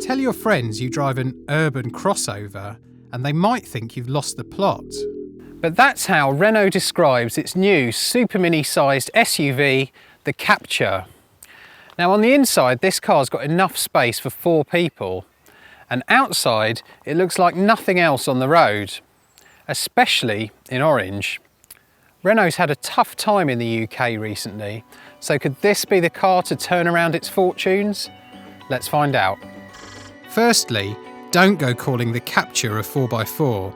Tell your friends you drive an urban crossover and they might think you've lost the plot. But that's how Renault describes its new super mini-sized SUV, the Captur. Now on the inside, this car's got enough space for 4 people, and outside it looks like nothing else on the road, especially in orange. Renault's had a tough time in the UK recently, so could this be the car to turn around its fortunes? Let's find out. Firstly, don't go calling the Captur a 4x4.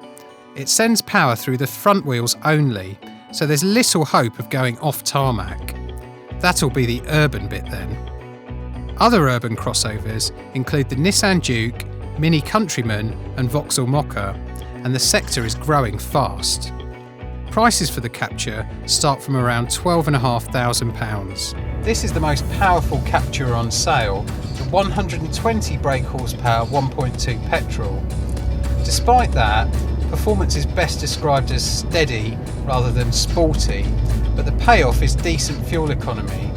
It sends power through the front wheels only, so there's little hope of going off tarmac. That'll be the urban bit then. Other urban crossovers include the Nissan Juke, Mini Countryman and Vauxhall Mokka, and the sector is growing fast. Prices for the Captur start from around £12,500. This is the most powerful Captur on sale, the 120 brake horsepower 1.2 petrol. Despite that, performance is best described as steady rather than sporty, but the payoff is decent fuel economy.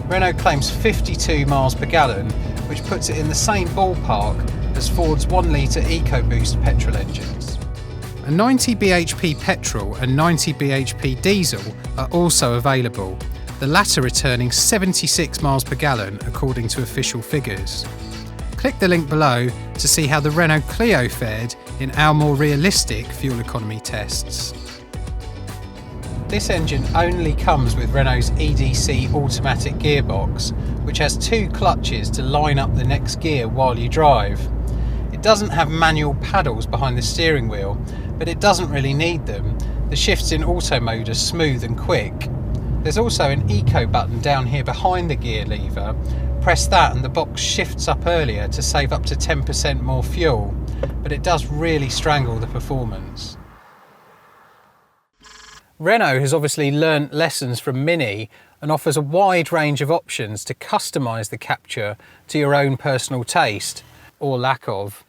Renault claims 52 miles per gallon, which puts it in the same ballpark as Ford's 1 litre EcoBoost petrol engines. A 90 bhp petrol and 90 bhp diesel are also available, the latter returning 76 miles per gallon according to official figures. Click the link below to see how the Renault Clio fared in our more realistic fuel economy tests. This engine only comes with Renault's EDC automatic gearbox, which has 2 clutches to line up the next gear while you drive. It doesn't have manual paddles behind the steering wheel, but it doesn't really need them. The shifts in auto mode are smooth and quick. There's also an eco button down here behind the gear lever. Press that and the box shifts up earlier to save up to 10% more fuel, but it does really strangle the performance. Renault has obviously learnt lessons from Mini and offers a wide range of options to customise the Captur to your own personal taste, or lack of.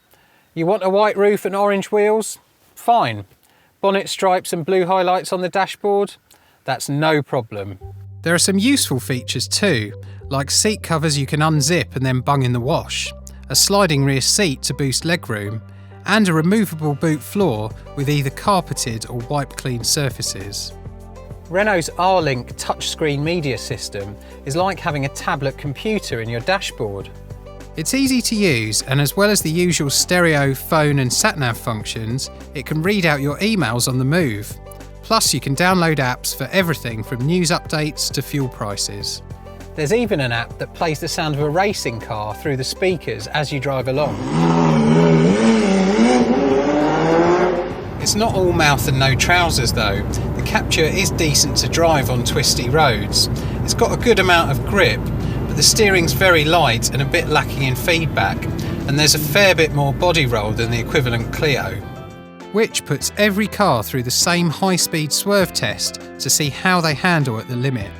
You want a white roof and orange wheels? Fine. Bonnet stripes and blue highlights on the dashboard? That's no problem. There are some useful features too, like seat covers you can unzip and then bung in the wash, a sliding rear seat to boost legroom, and a removable boot floor with either carpeted or wipe-clean surfaces. Renault's R-Link touchscreen media system is like having a tablet computer in your dashboard. It's easy to use, and as well as the usual stereo, phone and sat-nav functions, it can read out your emails on the move. Plus you can download apps for everything from news updates to fuel prices. There's even an app that plays the sound of a racing car through the speakers as you drive along. It's not all mouth and no trousers though. The Captur is decent to drive on twisty roads. It's got a good amount of grip, but the steering's very light and a bit lacking in feedback, and there's a fair bit more body roll than the equivalent Clio. Which puts every car through the same high-speed swerve test to see how they handle at the limit.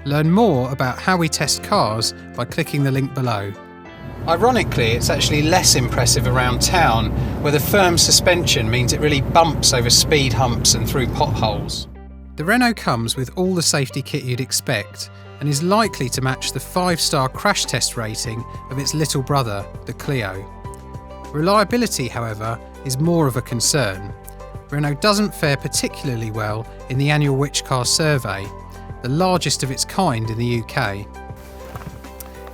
Learn more about how we test cars by clicking the link below. Ironically, it's actually less impressive around town, where the firm suspension means it really bumps over speed humps and through potholes. The Renault comes with all the safety kit you'd expect and is likely to match the 5-star crash test rating of its little brother, the Clio. Reliability, however, is more of a concern. Renault doesn't fare particularly well in the annual Which Car survey, the largest of its kind in the UK.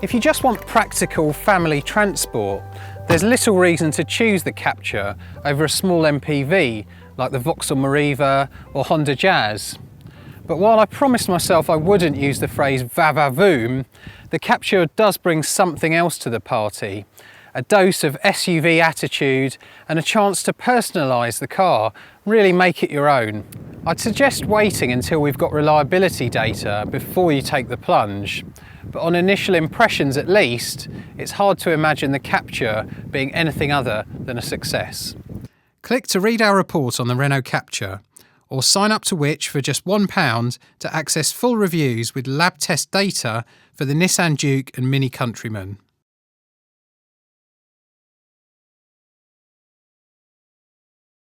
If you just want practical family transport, there's little reason to choose the Captur over a small MPV like the Vauxhall Meriva or Honda Jazz. But while I promised myself I wouldn't use the phrase va-va-voom, the Captur does bring something else to the party. A dose of SUV attitude and a chance to personalise the car, really make it your own. I'd suggest waiting until we've got reliability data before you take the plunge, but on initial impressions at least, it's hard to imagine the Captur being anything other than a success. Click to read our report on the Renault Captur, or sign up to Which for just £1 to access full reviews with lab test data for the Nissan Juke and Mini Countryman.